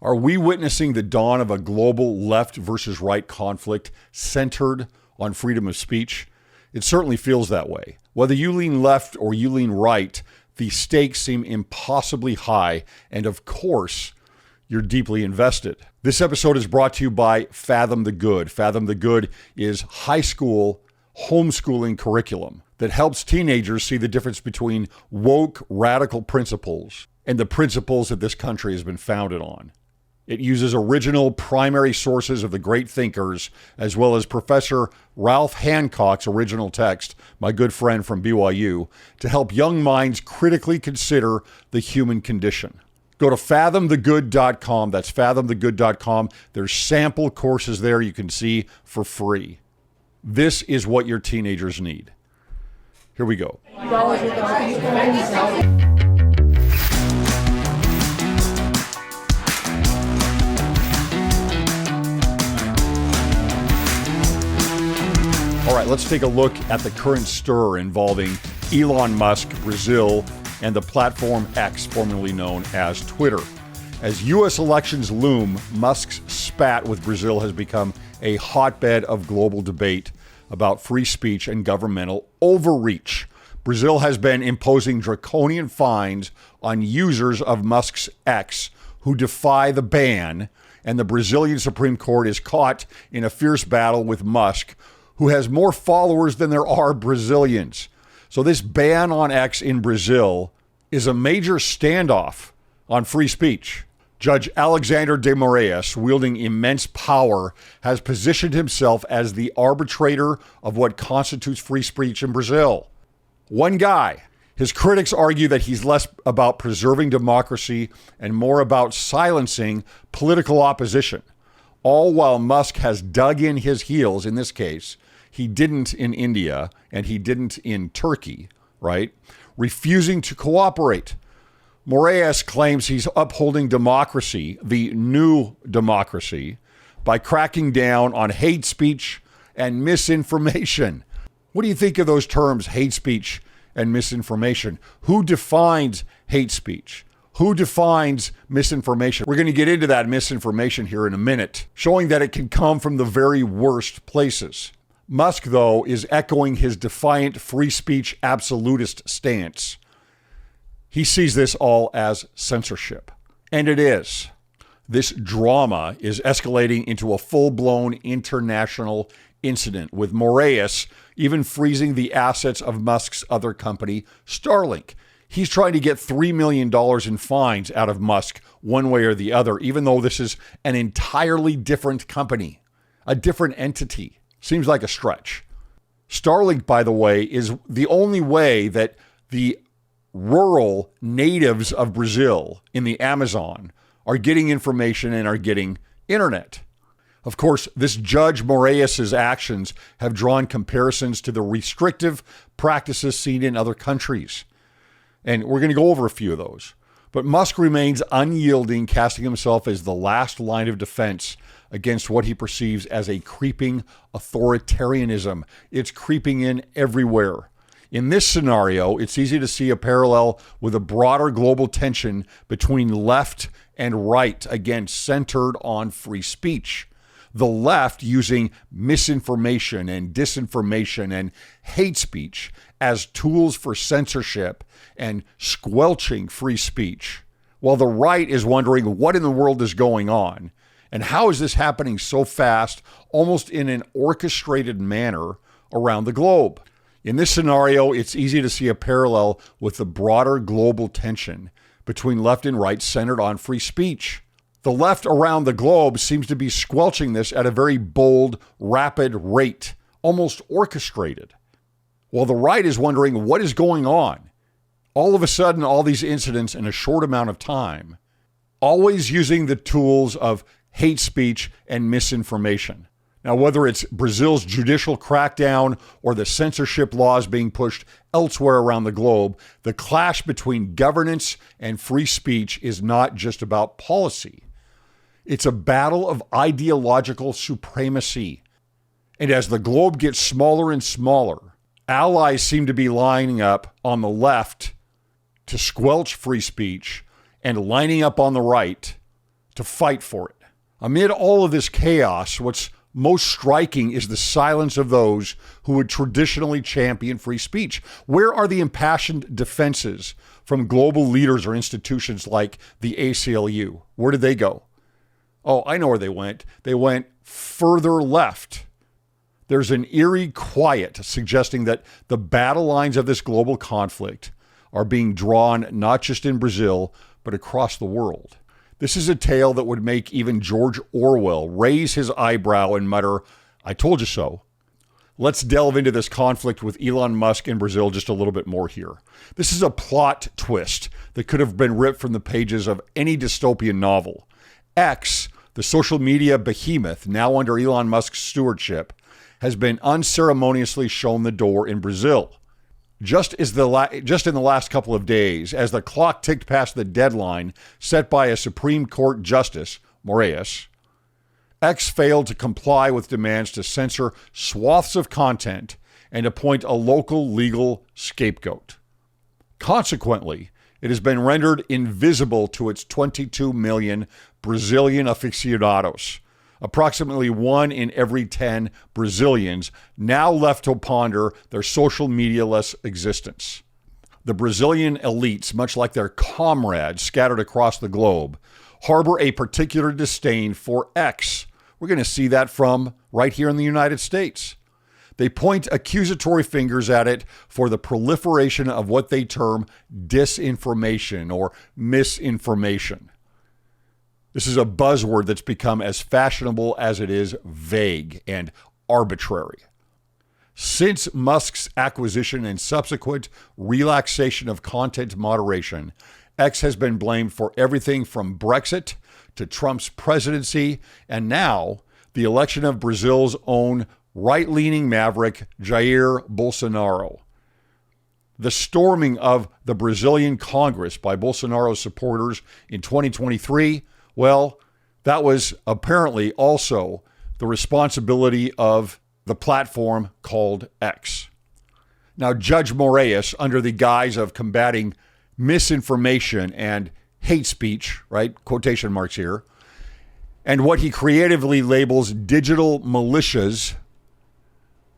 Are we witnessing the dawn of a global left versus right conflict centered on freedom of speech? It certainly feels that way. Whether you lean left or you lean right, the stakes seem impossibly high, and of course, you're deeply invested. This episode is brought to you by Fathom the Good. Fathom the Good is high school homeschooling curriculum that helps teenagers see the difference between woke, radical principles and the principles that this country has been founded on. It uses original primary sources of the great thinkers, as well as Professor Ralph Hancock's original text, my good friend from BYU, to help young minds critically consider the human condition. Go to fathomthegood.com. That's fathomthegood.com. There's sample courses there you can see for free. This is what your teenagers need. Here we go. All right, let's take a look at the current stir involving Elon Musk, Brazil, and the platform X, formerly known as Twitter. As U.S. elections loom, Musk's spat with Brazil has become a hotbed of global debate about free speech and governmental overreach. Brazil has been imposing draconian fines on users of Musk's X who defy the ban, and the Brazilian Supreme Court is caught in a fierce battle with Musk, who has more followers than there are Brazilians. So this ban on X in Brazil is a major standoff on free speech. Judge Alexander de Moraes, wielding immense power, has positioned himself as the arbitrator of what constitutes free speech in Brazil. One guy. His critics argue that he's less about preserving democracy and more about silencing political opposition, all while Musk has dug in his heels in this case. He didn't in India, and he didn't in Turkey, right? Refusing to cooperate. Moraes claims he's upholding democracy, the new democracy, by cracking down on hate speech and misinformation. What do you think of those terms, hate speech and misinformation? Who defines hate speech? Who defines misinformation? We're going to get into that misinformation here in a minute, showing that it can come from the very worst places. Musk, though, is echoing his defiant free speech absolutist stance. He sees this all as censorship. And it is. This drama is escalating into a full-blown international incident, with Moraes even freezing the assets of Musk's other company, Starlink. He's trying to get $3 million in fines out of Musk one way or the other, even though this is an entirely different company, a different entity. Seems like a stretch. Starlink, by the way, is the only way that the rural natives of Brazil in the Amazon are getting information and are getting internet. Of course, this Judge Moraes' actions have drawn comparisons to the restrictive practices seen in other countries. And we're going to go over a few of those. But Musk remains unyielding, casting himself as the last line of defense against what he perceives as a creeping authoritarianism. It's creeping in everywhere. In this scenario, it's easy to see a parallel with a broader global tension between left and right, again, centered on free speech. The left using misinformation and disinformation and hate speech as tools for censorship and squelching free speech, while the right is wondering what in the world is going on and how is this happening so fast, almost in an orchestrated manner around the globe. In this scenario, it's easy to see a parallel with the broader global tension between left and right centered on free speech. The left around the globe seems to be squelching this at a very bold, rapid rate, almost orchestrated, while the right is wondering what is going on. All of a sudden, all these incidents in a short amount of time, always using the tools of hate speech and misinformation. Now, whether it's Brazil's judicial crackdown or the censorship laws being pushed elsewhere around the globe, the clash between governance and free speech is not just about policy. It's a battle of ideological supremacy. And as the globe gets smaller and smaller, allies seem to be lining up on the left to squelch free speech and lining up on the right to fight for it. Amid all of this chaos, what's most striking is the silence of those who would traditionally champion free speech. Where are the impassioned defenses from global leaders or institutions like the ACLU? Where did they go? Oh, I know where they went. They went further left. There's an eerie quiet suggesting that the battle lines of this global conflict are being drawn not just in Brazil, but across the world. This is a tale that would make even George Orwell raise his eyebrow and mutter, "I told you so." Let's delve into this conflict with Elon Musk in Brazil just a little bit more here. This is a plot twist that could have been ripped from the pages of any dystopian novel. X, the social media behemoth now under Elon Musk's stewardship, has been unceremoniously shown the door in Brazil. Just in the last couple of days, as the clock ticked past the deadline set by a Supreme Court Justice, Moraes, X failed to comply with demands to censor swaths of content and appoint a local legal scapegoat. Consequently, it has been rendered invisible to its 22 million Brazilian aficionados, approximately 1 in every 10 Brazilians now left to ponder their social media-less existence. The Brazilian elites, much like their comrades scattered across the globe, harbor a particular disdain for X. We're going to see that from right here in the United States. They point accusatory fingers at it for the proliferation of what they term disinformation or misinformation. This is a buzzword that's become as fashionable as it is vague and arbitrary. Since Musk's acquisition and subsequent relaxation of content moderation, X has been blamed for everything from Brexit to Trump's presidency, and now the election of Brazil's own right-leaning maverick, Jair Bolsonaro. The storming of the Brazilian Congress by Bolsonaro's supporters in 2023, well, that was apparently also the responsibility of the platform called X. Now, Judge Moraes, under the guise of combating misinformation and hate speech, right, quotation marks here, and what he creatively labels digital militias,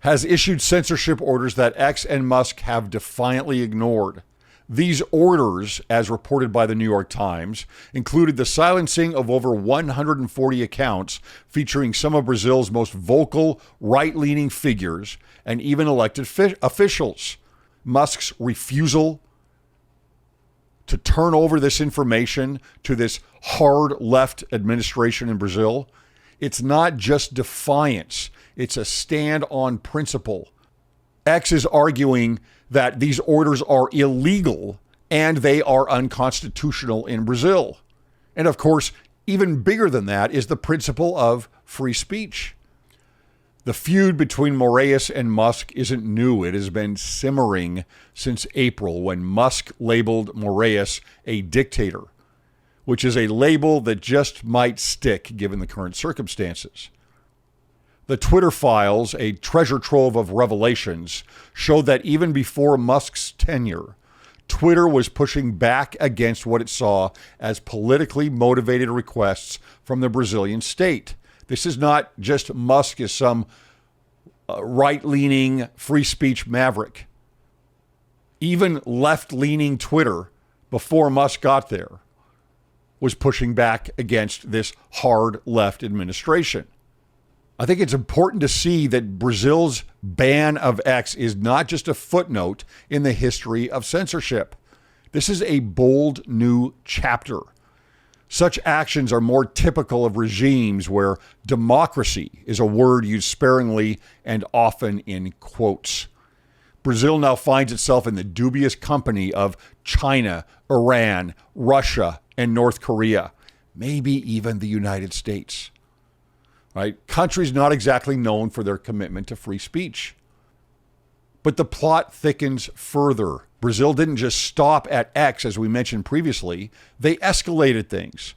has issued censorship orders that X and Musk have defiantly ignored. These orders, as reported by the New York Times, included the silencing of over 140 accounts featuring some of Brazil's most vocal right-leaning figures and even elected officials. Musk's refusal to turn over this information to this hard left administration in Brazil, it's not just defiance, it's a stand on principle. X is arguing that these orders are illegal and they are unconstitutional in Brazil. And of course, even bigger than that is the principle of free speech. The feud between Moraes and Musk isn't new. It has been simmering since April when Musk labeled Moraes a dictator, which is a label that just might stick given the current circumstances. The Twitter files, a treasure trove of revelations, showed that even before Musk's tenure, Twitter was pushing back against what it saw as politically motivated requests from the Brazilian state. This is not just Musk as some right-leaning free speech maverick. Even left-leaning Twitter, before Musk got there, was pushing back against this hard left administration. I think it's important to see that Brazil's ban of X is not just a footnote in the history of censorship. This is a bold new chapter. Such actions are more typical of regimes where democracy is a word used sparingly and often in quotes. Brazil now finds itself in the dubious company of China, Iran, Russia, and North Korea, maybe even the United States. Right? Countries not exactly known for their commitment to free speech. But the plot thickens further. Brazil didn't just stop at X, as we mentioned previously. They escalated things.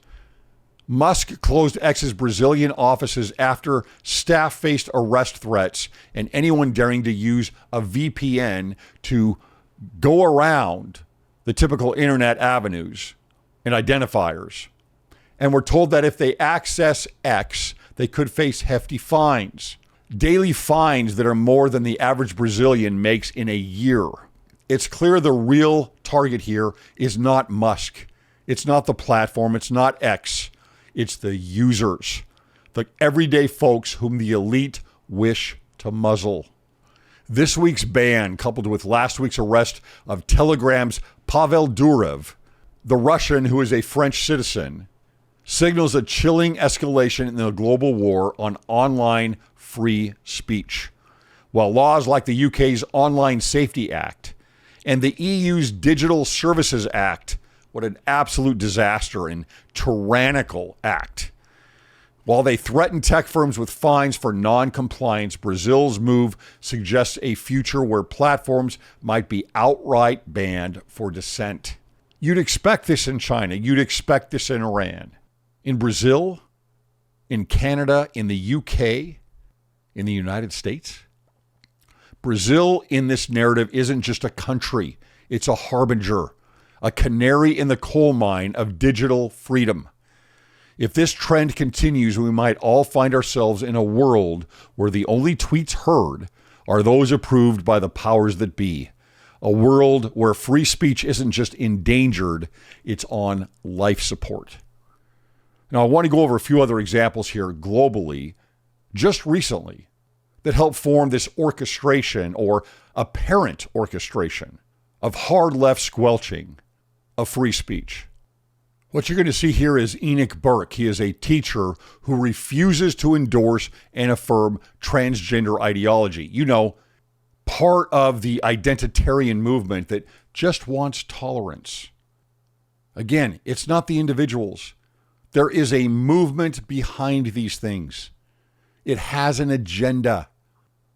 Musk closed X's Brazilian offices after staff faced arrest threats and anyone daring to use a VPN to go around the typical internet avenues and identifiers. And we're told that if they access X, they could face hefty fines. Daily fines that are more than the average Brazilian makes in a year. It's clear the real target here is not Musk. It's not the platform. It's not X. It's the users, the everyday folks whom the elite wish to muzzle. This week's ban, coupled with last week's arrest of Telegram's Pavel Durov, the Russian who is a French citizen, signals a chilling escalation in the global war on online free speech. While laws like the UK's Online Safety Act and the EU's Digital Services Act, what an absolute disaster and tyrannical act. While they threaten tech firms with fines for non-compliance, Brazil's move suggests a future where platforms might be outright banned for dissent. You'd expect this in China. You'd expect this in Iran. In Brazil, in Canada, in the UK, in the United States. Brazil in this narrative isn't just a country. It's a harbinger, a canary in the coal mine of digital freedom. If this trend continues, we might all find ourselves in a world where the only tweets heard are those approved by the powers that be. A world where free speech isn't just endangered, it's on life support. Now, I want to go over a few other examples here globally, just recently, that help form this orchestration or apparent orchestration of hard left squelching of free speech. What you're going to see here is Enoch Burke. He is a teacher who refuses to endorse and affirm transgender ideology. You know, part of the identitarian movement that just wants tolerance. Again, it's not the individuals. There is a movement behind these things. It has an agenda.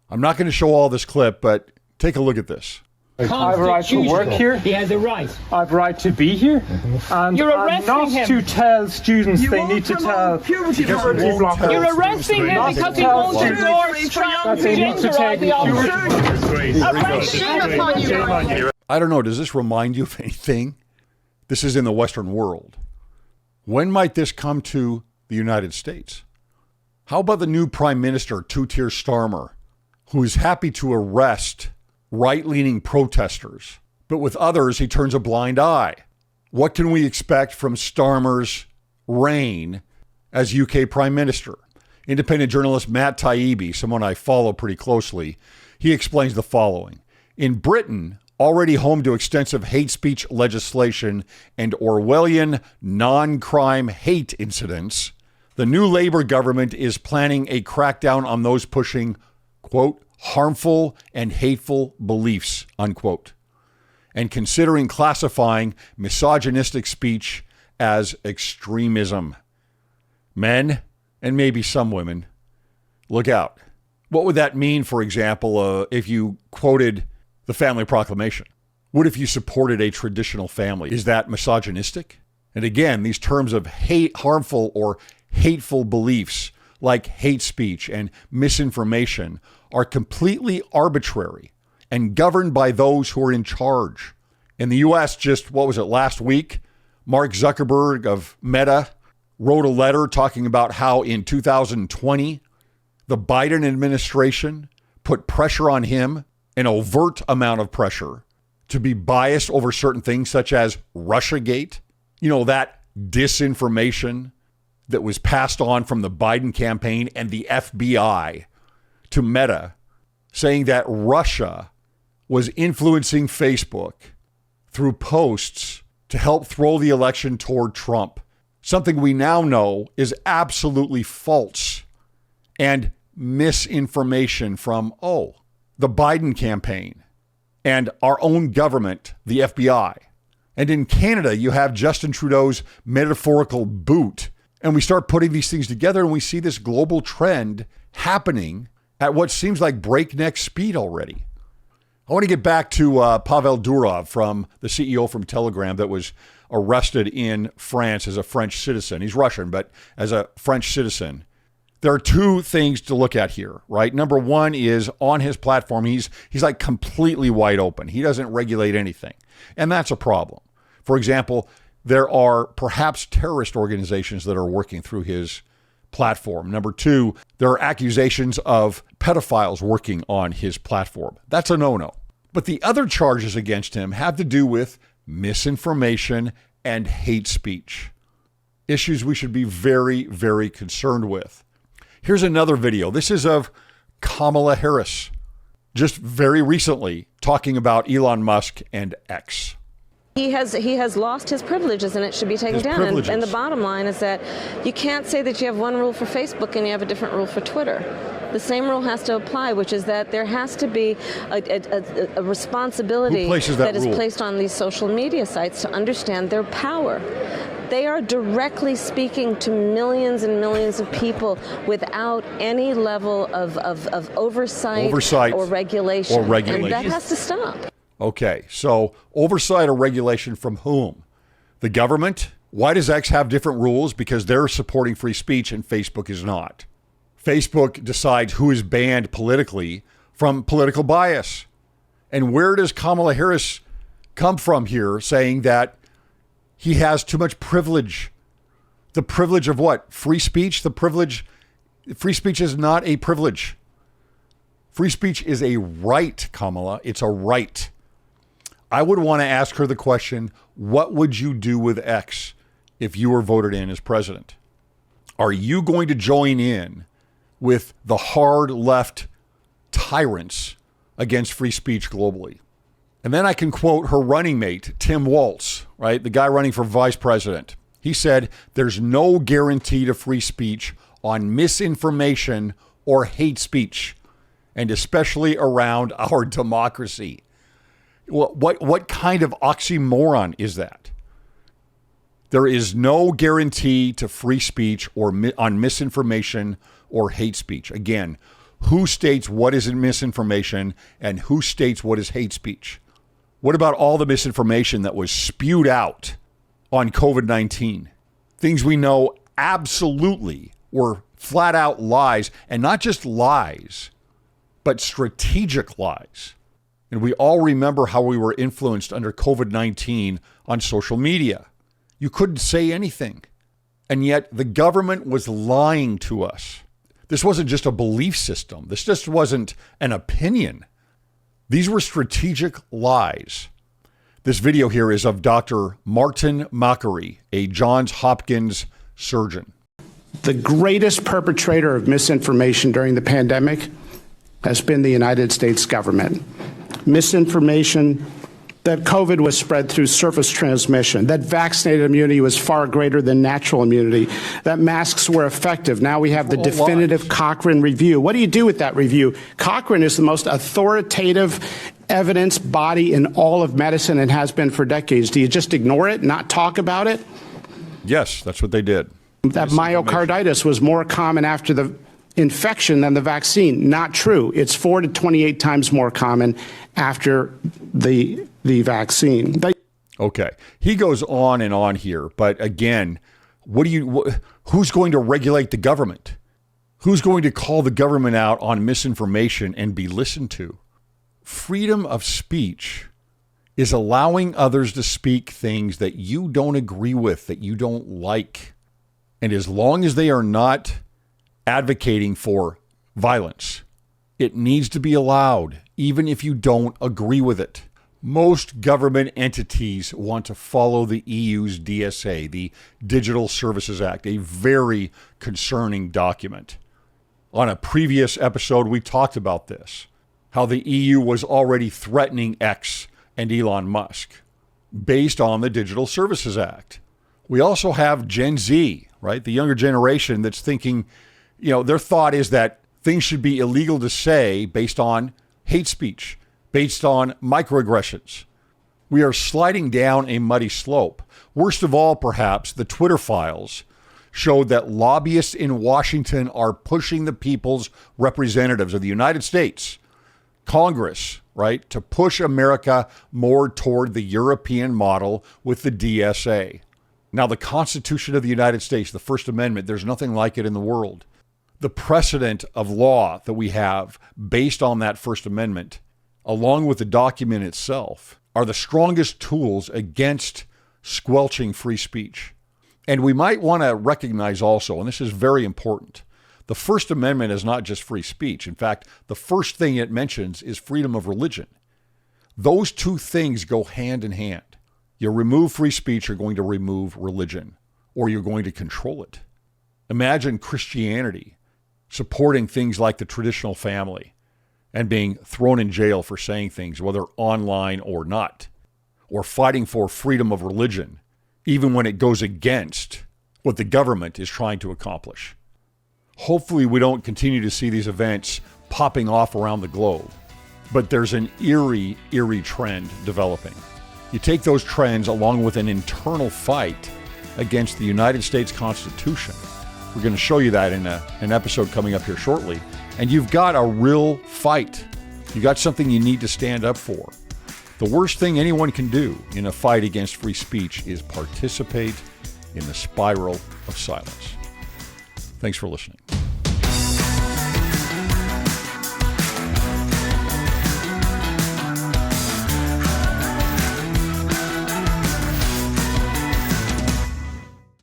I'm not going to show all this clip, but take a look at this. I have a right to work here. He has a right. I have a right to be here. And You're arresting not him. to tell students they need to tell puberty blockers. You're arresting him because he won't endorse transgender ideology. Shame upon you. I don't know, does this remind you of anything? This is in the Western world. When might this come to the United States? How about the new Prime Minister, Two-Tier Starmer, who is happy to arrest right-leaning protesters, but with others he turns a blind eye? What can we expect from Starmer's reign as UK Prime Minister? Independent journalist Matt Taibbi, someone I follow pretty closely, he explains the following. In Britain, already home to extensive hate speech legislation and Orwellian non-crime hate incidents, the new Labour government is planning a crackdown on those pushing, quote, harmful and hateful beliefs, unquote, and considering classifying misogynistic speech as extremism. Men, and maybe some women, look out. What would that mean, for example, if you quoted the Family Proclamation? What if you supported a traditional family? Is that misogynistic? And again, these terms of hate, harmful or hateful beliefs like hate speech and misinformation are completely arbitrary and governed by those who are in charge. In the U.S., just, last week, Mark Zuckerberg of Meta wrote a letter talking about how in 2020, the Biden administration put pressure on him, an overt amount of pressure, to be biased over certain things such as Russiagate, that disinformation that was passed on from the Biden campaign and the FBI to Meta, saying that Russia was influencing Facebook through posts to help throw the election toward Trump. Something we now know is absolutely false and misinformation from, the Biden campaign and our own government, the FBI. And in Canada, you have Justin Trudeau's metaphorical boot. And we start putting these things together and we see this global trend happening at what seems like breakneck speed already. I want to get back to Pavel Durov, from the CEO from Telegram that was arrested in France as a French citizen. He's Russian, but as a French citizen. There are two things to look at here, right? Number one is on his platform, he's like completely wide open. He doesn't regulate anything. And that's a problem. For example, there are perhaps terrorist organizations that are working through his platform. Number two, there are accusations of pedophiles working on his platform. That's a no-no. But the other charges against him have to do with misinformation and hate speech. Issues we should be very, very concerned with. Here's another video. This is of Kamala Harris, just very recently talking about Elon Musk and X. He has lost his privileges, and it should be taken down. And the bottom line is that you can't say that you have one rule for Facebook and you have a different rule for Twitter. The same rule has to apply, which is that there has to be a responsibility that is placed on these social media sites to understand their power. They are directly speaking to millions and millions of people without any level of oversight or regulation. And that has to stop. Okay, so oversight or regulation from whom? The government? Why does X have different rules? Because they're supporting free speech and Facebook is not. Facebook decides who is banned politically from political bias. And where does Kamala Harris come from here saying that he has too much privilege? The privilege of what? Free speech? Free speech is not a privilege. Free speech is a right, Kamala. It's a right. I would want to ask her the question, what would you do with X if you were voted in as president? Are you going to join in with the hard left tyrants against free speech globally? And then I can quote her running mate, Tim Walz, right? The guy running for vice president. He said, there's no guarantee to free speech on misinformation or hate speech, and especially around our democracy. What kind of oxymoron is that? There is no guarantee to free speech or on misinformation or hate speech. Again, who states what is misinformation and who states what is hate speech? What about all the misinformation that was spewed out on COVID-19? Things we know absolutely were flat out lies, and not just lies, but strategic lies. And we all remember how we were influenced under COVID-19 on social media. You couldn't say anything. And yet the government was lying to us. This wasn't just a belief system. This just wasn't an opinion. These were strategic lies. This video here is of Dr. Martin Makary, a Johns Hopkins surgeon. The greatest perpetrator of misinformation during the pandemic has been the United States government. Misinformation that COVID was spread through surface transmission, that vaccinated immunity was far greater than natural immunity, that masks were effective. Now we have the definitive Cochrane review. What do you do with that review? Cochrane is the most authoritative evidence body in all of medicine and has been for decades. Do you just ignore it, not talk about it? Yes, that's what they did. That myocarditis was more common after the infection than the vaccine. Not true. It's 4 to 28 times more common after the vaccine. Okay. He goes on and on here, but again, who's going to regulate the government? Who's going to call the government out on misinformation and be listened to? Freedom of speech is allowing others to speak things that you don't agree with, that you don't like. And as long as they are not advocating for violence, it needs to be allowed, even if you don't agree with it. Most government entities want to follow the EU's DSA, the Digital Services Act, a very concerning document. On a previous episode, we talked about this, how the EU was already threatening X and Elon Musk based on the Digital Services Act. We also have Gen Z, right? The younger generation that's thinking, their thought is that things should be illegal to say based on hate speech, based on microaggressions. We are sliding down a muddy slope. Worst of all, perhaps, the Twitter files showed that lobbyists in Washington are pushing the people's representatives of the United States, Congress, right, to push America more toward the European model with the DSA. Now, the Constitution of the United States, the First Amendment, there's nothing like it in the world. The precedent of law that we have based on that First Amendment, along with the document itself, are the strongest tools against squelching free speech. And we might want to recognize also, and this is very important, the First Amendment is not just free speech. In fact, the first thing it mentions is freedom of religion. Those two things go hand in hand. You remove free speech, you're going to remove religion, or you're going to control it. Imagine Christianity supporting things like the traditional family and being thrown in jail for saying things, whether online or not, or fighting for freedom of religion, even when it goes against what the government is trying to accomplish. Hopefully we don't continue to see these events popping off around the globe, but there's an eerie trend developing. You take those trends along with an internal fight against the United States Constitution. We're going to show you that in an episode coming up here shortly. And you've got a real fight. You got something you need to stand up for. The worst thing anyone can do in a fight against free speech is participate in the spiral of silence. Thanks for listening.